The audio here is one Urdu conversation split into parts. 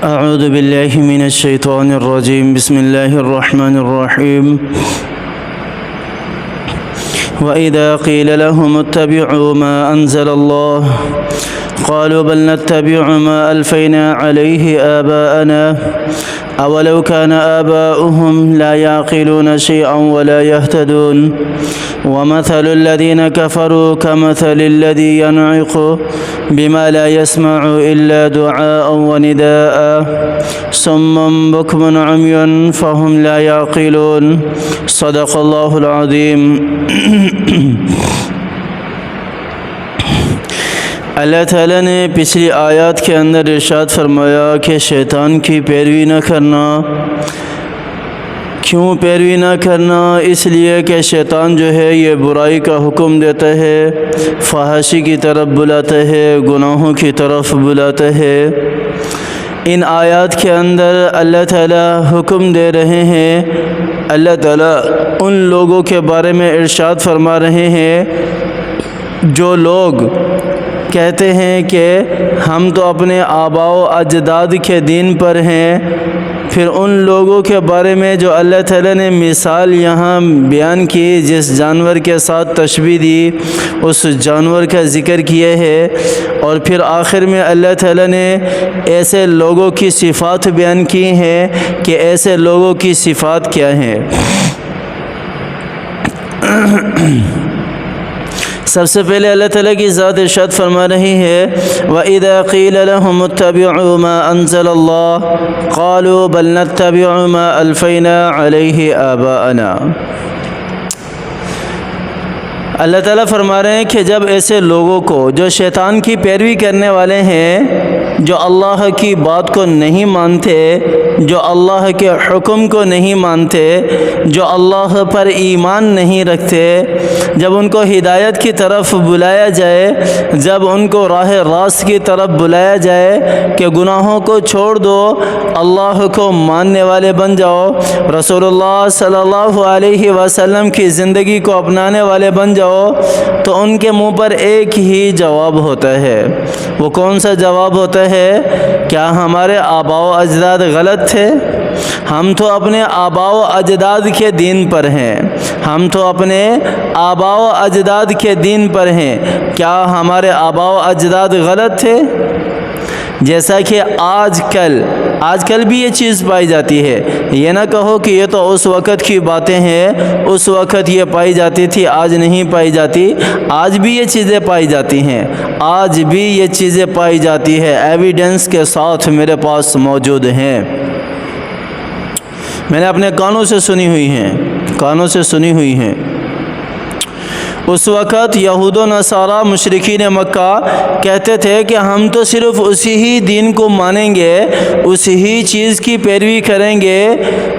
أعوذ بالله من الشيطان الرجيم. بسم الله الرحمن الرحيم. وإذا قيل لهم اتبعوا ما أنزل الله قالوا بل نتبع ما ألفينا عليه آباءنا أولو كان آباؤهم لا يعقلون شيئا ولا يهتدون ومثل الذين كفروا كمثل الذي ينعق بما لا يسمع إلا دعاء ونداء صم بكم عمي فهم لا يعقلون. صدق الله العظيم. اللہ تعالیٰ نے پچھلی آیات کے اندر ارشاد فرمایا کہ شیطان کی پیروی نہ کرنا. کیوں پیروی نہ کرنا؟ اس لیے کہ شیطان جو ہے یہ برائی کا حکم دیتا ہے، فحاشی کی طرف بلاتا ہے، گناہوں کی طرف بلاتا ہے. ان آیات کے اندر اللہ تعالیٰ حکم دے رہے ہیں، اللہ تعالیٰ ان لوگوں کے بارے میں ارشاد فرما رہے ہیں جو لوگ کہتے ہیں کہ ہم تو اپنے آباء و اجداد کے دین پر ہیں. پھر ان لوگوں کے بارے میں جو اللہ تعالیٰ نے مثال یہاں بیان کی، جس جانور کے ساتھ تشبیہ دی اس جانور کا ذکر کیا ہے، اور پھر آخر میں اللہ تعالیٰ نے ایسے لوگوں کی صفات بیان کی ہیں کہ ایسے لوگوں کی صفات کیا ہیں. سب سے پہلے اللہ تعالیٰ کی ذات ارشاد فرما رہی ہے وَإِذَا قِيلَ لَهُمُ اتَّبِعُوا مَا أَنزَلَ اللَّهُ قَالُوا بَلْ نَتَّبِعُ مَا أَلْفَيْنَا عَلَيْهِ آبَاءَنَا. اللہ تعالیٰ فرما رہے ہیں کہ جب ایسے لوگوں کو جو شیطان کی پیروی کرنے والے ہیں، جو اللہ کی بات کو نہیں مانتے، جو اللہ کے حکم کو نہیں مانتے، جو اللہ پر ایمان نہیں رکھتے، جب ان کو ہدایت کی طرف بلایا جائے، جب ان کو راہ راست کی طرف بلایا جائے کہ گناہوں کو چھوڑ دو، اللہ کو ماننے والے بن جاؤ، رسول اللہ صلی اللہ علیہ وسلم کی زندگی کو اپنانے والے بن جاؤ، تو ان کے منہ پر ایک ہی جواب ہوتا ہے. وہ کون سا جواب ہوتا ہے؟ کیا ہمارے آباء و اجداد غلط تھے؟ ہم تو اپنے آباء و اجداد کے دین پر ہیں. ہم تو اپنے آباء و اجداد کے دین پر ہیں. کیا ہمارے آباء و اجداد غلط تھے؟ جیسا کہ آج کل بھی یہ چیز پائی جاتی ہے. یہ نہ کہو کہ یہ تو اس وقت کی باتیں ہیں، اس وقت یہ پائی جاتی تھی، آج نہیں پائی جاتی. آج بھی یہ چیزیں پائی جاتی ہیں، آج بھی یہ چیزیں پائی جاتی ہے، ایویڈنس کے ساتھ میرے پاس موجود ہیں. میں نے اپنے کانوں سے سنی ہوئی ہیں. اس وقت یہود و نصارہ مشرکین مکہ کہتے تھے کہ ہم تو صرف اسی ہی دین کو مانیں گے، اسی ہی چیز کی پیروی کریں گے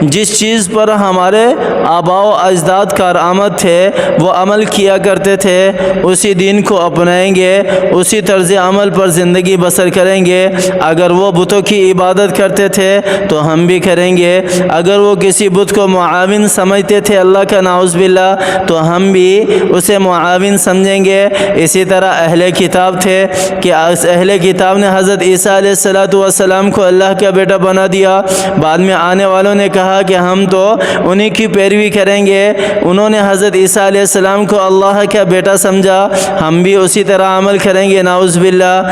جس چیز پر ہمارے آباء و اجداد کارآمد تھے، وہ عمل کیا کرتے تھے، اسی دین کو اپنائیں گے، اسی طرز عمل پر زندگی بسر کریں گے. اگر وہ بتوں کی عبادت کرتے تھے تو ہم بھی کریں گے. اگر وہ کسی بت کو معاون سمجھتے تھے اللہ کا نعوذ باللہ، تو ہم بھی اسے معاون سمجھیں گے. اسی طرح اہل کتاب تھے کہ اہل کتاب نے حضرت عیسیٰ علیہ السلام کو اللہ کا بیٹا بنا دیا. بعد میں آنے والوں نے کہا کہ ہم تو انہی کی پیروی کریں گے، انہوں نے حضرت عیسیٰ علیہ السلام کو اللہ کا بیٹا سمجھا، ہم بھی اسی طرح عمل کریں گے، نعوذ باللہ.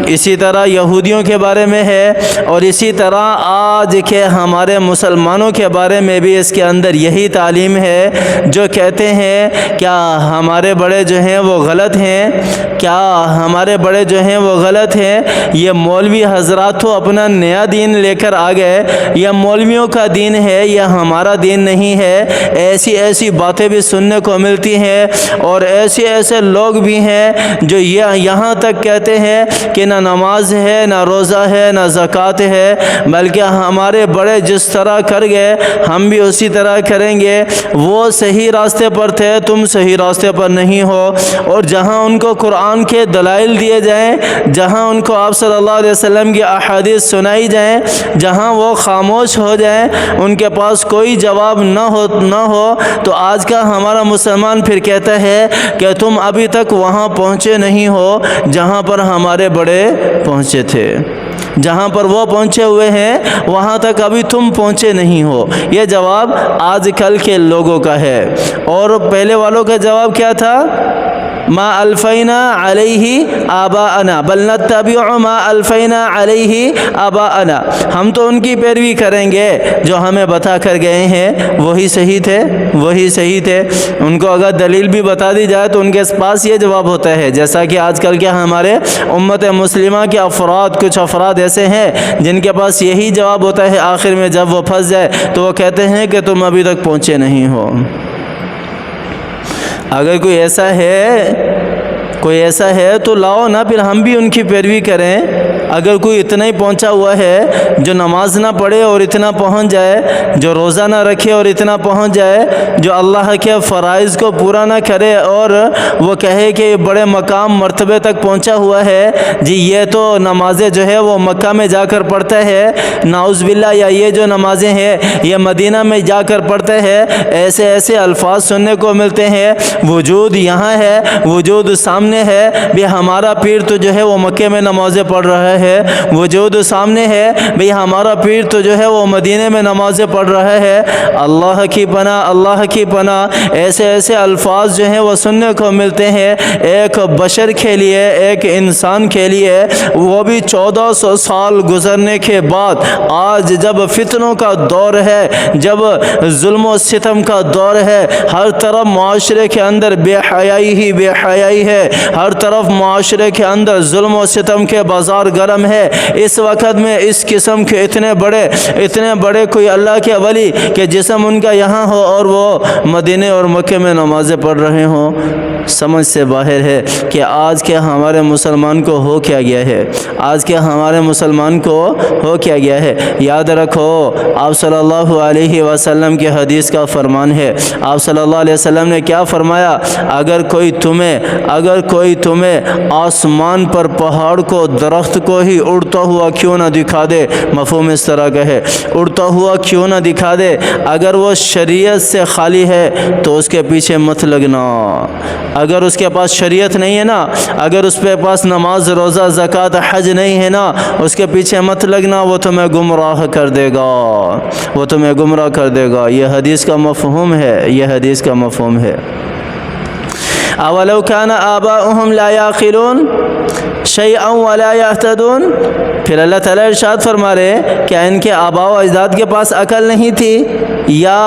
اسی طرح یہودیوں کے بارے میں ہے، اور اسی طرح آج کے ہمارے مسلمانوں کے بارے میں بھی اس کے اندر یہی تعلیم ہے، جو کہتے ہیں کیا ہمارے بڑے جو ہیں وہ غلط ہیں؟ کیا ہمارے بڑے جو ہیں وہ غلط ہیں؟ یہ مولوی حضرات تو اپنا نیا دین لے کر آ گئے، یہ مولویوں کا دین ہے، یہ ہمارا دین نہیں ہے. ایسی باتیں بھی سننے کو ملتی ہیں، اور ایسے لوگ بھی ہیں جو یہاں تک کہتے ہیں کہ نہ نماز ہے، نہ روزہ ہے، نہ زکوٰۃ ہے، بلکہ ہمارے بڑے جس طرح کر گئے ہم بھی اسی طرح کریں گے. وہ صحیح راستے پر تھے، تم صحیح راستے پر نہیں ہو. اور جہاں ان کو قرآن کے دلائل دیے جائیں، جہاں ان کو آپ صلی اللہ علیہ وسلم کی احادیث سنائی جائیں، جہاں وہ خاموش ہو جائیں، ان کے پاس کوئی جواب نہ ہو تو آج کا ہمارا مسلمان پھر کہتا ہے کہ تم ابھی تک وہاں پہنچے نہیں ہو جہاں پر ہمارے بڑے پہنچے تھے. جہاں پر وہ پہنچے ہوئے ہیں وہاں تک ابھی تم پہنچے نہیں ہو۔ یہ جواب آج کل کے لوگوں کا ہے، اور پہلے والوں کا جواب کیا تھا؟ ما الفینا علیہ آباءنا بل نتبع ما الفینا علیہ آباءنا، ہم تو ان کی پیروی کریں گے جو ہمیں بتا کر گئے ہیں، وہی صحیح تھے، وہی صحیح تھے۔ ان کو اگر دلیل بھی بتا دی جائے تو ان کے پاس یہ جواب ہوتا ہے، جیسا کہ آج کل کے ہمارے امت مسلمہ کے کچھ افراد ایسے ہیں جن کے پاس یہی جواب ہوتا ہے، آخر میں جب وہ پھنس جائے تو وہ کہتے ہیں کہ تم ابھی تک پہنچے نہیں ہو۔ اگر کوئی ایسا ہے تو لاؤ نا، پھر ہم بھی ان کی پیروی کریں۔ اگر کوئی اتنا ہی پہنچا ہوا ہے جو نماز نہ پڑھے اور اتنا پہنچ جائے، جو روزہ نہ رکھے اور اتنا پہنچ جائے، جو اللہ کے فرائض کو پورا نہ کرے اور وہ کہے کہ بڑے مقام مرتبے تک پہنچا ہوا ہے، جی یہ تو نمازیں جو ہے وہ مکہ میں جا کر پڑھتا ہے، نعوذ باللہ، یا یہ جو نمازیں ہیں یہ مدینہ میں جا کر پڑھتا ہے، ایسے الفاظ سننے کو ملتے ہیں۔ وجود یہاں ہے، وجود سامنے ہے، بھی ہمارا پیر تو جو ہے وہ مکے میں نمازیں پڑھ رہا ہے، وجود سامنے ہے، بھی ہمارا پیر تو جو ہے وہ مدینے میں نمازیں پڑھ رہا ہے۔ اللہ کی پناہ، اللہ کی پناہ، ایسے الفاظ جو ہیں وہ سننے کو ملتے ہیں۔ ایک بشر کے لیے، ایک انسان کے لیے، وہ بھی 1400 سال گزرنے کے بعد آج جب فتنوں کا دور ہے، جب ظلم و ستم کا دور ہے، ہر طرف معاشرے کے اندر بے حیائی ہی بے حیائی ہے، ہر طرف معاشرے کے اندر ظلم و ستم کے بازار گرم ہے، اس وقت میں اس قسم کے اتنے بڑے کوئی اللہ کے ولی کہ جسم ان کا یہاں ہو اور وہ مدینے اور مکے میں نمازیں پڑھ رہے ہوں، سمجھ سے باہر ہے کہ آج کے ہمارے مسلمان کو ہو کیا گیا ہے، آج کے ہمارے مسلمان کو ہو کیا گیا ہے۔ یاد رکھو، آپ صلی اللہ علیہ وسلم کی حدیث کا فرمان ہے، آپ صلی اللہ علیہ وسلم نے کیا فرمایا؟ اگر کوئی تمہیں آسمان پر پہاڑ کو، درخت کو ہی اڑتا ہوا کیوں نہ دکھا دے، مفہوم اس طرح کا ہے، اڑتا ہوا کیوں نہ دکھا دے، اگر وہ شریعت سے خالی ہے تو اس کے پیچھے مت لگنا۔ اگر اس کے پاس شریعت نہیں ہے نا، اگر اس کے پاس نماز، روزہ، زکوٰۃ، حج نہیں ہے نا، اس کے پیچھے مت لگنا، وہ تمہیں گمراہ کر دے گا، وہ تمہیں گمراہ کر دے گا۔ یہ حدیث کا مفہوم ہے، یہ حدیث کا مفہوم ہے۔ اولو کان آباؤہم لا یعقلون شیئا ولا یہتدون، پھر اللہ تعالیٰ ارشاد فرما رہے کہ ان کے آباء و اجداد کے پاس عقل نہیں تھی، یا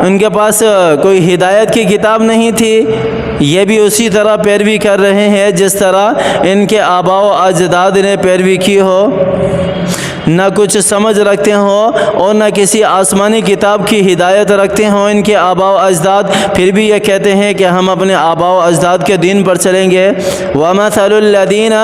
ان کے پاس کوئی ہدایت کی کتاب نہیں تھی، یہ بھی اسی طرح پیروی کر رہے ہیں جس طرح ان کے آباء و اجداد نے پیروی کی ہو، نہ کچھ سمجھ رکھتے ہوں اور نہ کسی آسمانی کتاب کی ہدایت رکھتے ہوں ان کے آباء و اجداد، پھر بھی یہ کہتے ہیں کہ ہم اپنے آباء و اجداد کے دین پر چلیں گے۔ وَمَثَلُ الَّذِينَ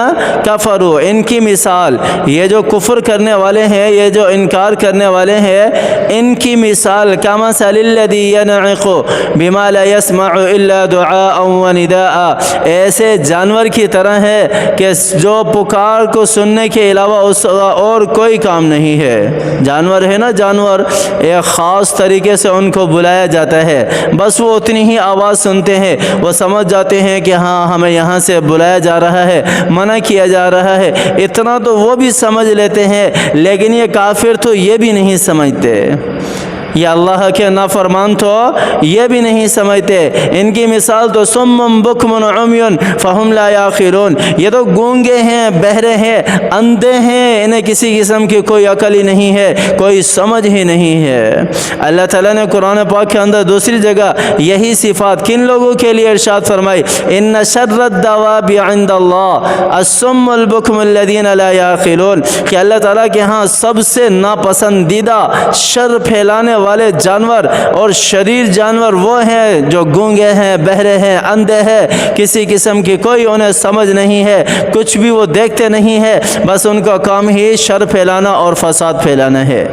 كَفَرُوا، ان کی مثال، یہ جو کفر کرنے والے ہیں، یہ جو انکار کرنے والے ہیں، ان کی مثال كَمَثَلِ الَّذِي يَنْعِقُ بِمَا لَا يَسْمَعُ إِلَّا دُعَاءً وَنِدَاءً، ایسے جانور کی طرح ہے کہ جو پکار کو سننے کے علاوہ اس اور کوئی کام نہیں ہے۔ جانور ہے نا، جانور ایک خاص طریقے سے ان کو بلایا جاتا ہے، بس وہ اتنی ہی آواز سنتے ہیں، وہ سمجھ جاتے ہیں کہ ہاں ہمیں یہاں سے بلایا جا رہا ہے، منع کیا جا رہا ہے، اتنا تو وہ بھی سمجھ لیتے ہیں، لیکن یہ کافر تو یہ بھی نہیں سمجھتے، یہ اللہ کے نافرمان تو یہ بھی نہیں سمجھتے۔ ان کی مثال تو صم بکم عمی فہم لا یعقلون، یہ تو گونگے ہیں، بہرے ہیں، اندھے ہیں، انہیں کسی قسم کی کوئی عقل ہی نہیں ہے، کوئی سمجھ ہی نہیں ہے۔ اللہ تعالیٰ نے قرآن پاک کے اندر دوسری جگہ یہی صفات کن لوگوں کے لیے ارشاد فرمائی؟ ان شر الدواب عند اللہ الصم البکم الذین لا یعقلون، کہ اللہ تعالیٰ کے ہاں سب سے ناپسندیدہ شر پھیلانے والے جانور اور شریر جانور وہ ہیں جو گونگے ہیں، بہرے ہیں، اندھے ہیں، کسی قسم کی کوئی انہیں سمجھ نہیں ہے، کچھ بھی وہ دیکھتے نہیں ہے، بس ان کا کام ہی شر پھیلانا اور فساد پھیلانا ہے۔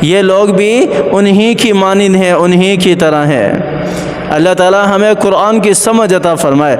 یہ لوگ بھی انہی کی مانند ہیں، انہی کی طرح ہیں۔ اللہ تعالی ہمیں قرآن کی سمجھ عطا فرمائے۔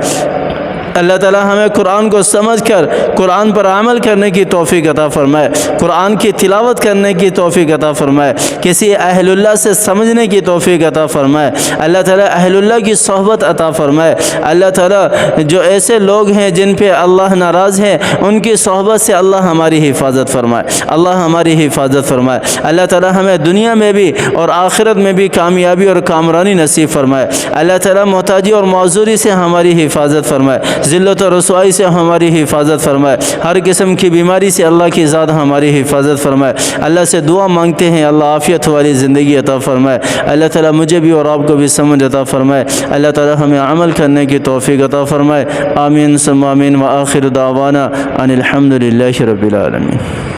اللہ تعالی ہمیں قرآن کو سمجھ کر قرآن پر عمل کرنے کی توفیق عطا فرمائے، قرآن کی تلاوت کرنے کی توفیق عطا فرمائے، کسی اہل اللہ سے سمجھنے کی توفیق عطا فرمائے، اللہ تعالی اہل اللہ کی صحبت عطا فرمائے، اللہ تعالی جو ایسے لوگ ہیں جن پہ اللہ ناراض ہے ان کی صحبت سے اللہ ہماری حفاظت فرمائے، اللہ ہماری حفاظت فرمائے، اللہ تعالی ہمیں دنیا میں بھی اور آخرت میں بھی کامیابی اور کامرانی نصیب فرمائے، اللہ تعالی محتاجی اور معذوری سے ہماری حفاظت فرمائے، ذلت و رسوائی سے ہماری حفاظت فرمائے، ہر قسم کی بیماری سے اللہ کی ذات ہماری حفاظت فرمائے۔ اللہ سے دعا مانگتے ہیں اللہ عافیت والی زندگی عطا فرمائے، اللہ تعالی مجھے بھی اور آپ کو بھی سمجھ عطا فرمائے، اللہ تعالی ہمیں عمل کرنے کی توفیق عطا فرمائے۔ آمین ثم آمین، وآخر دعوانا ان الحمد للہ رب العالمین۔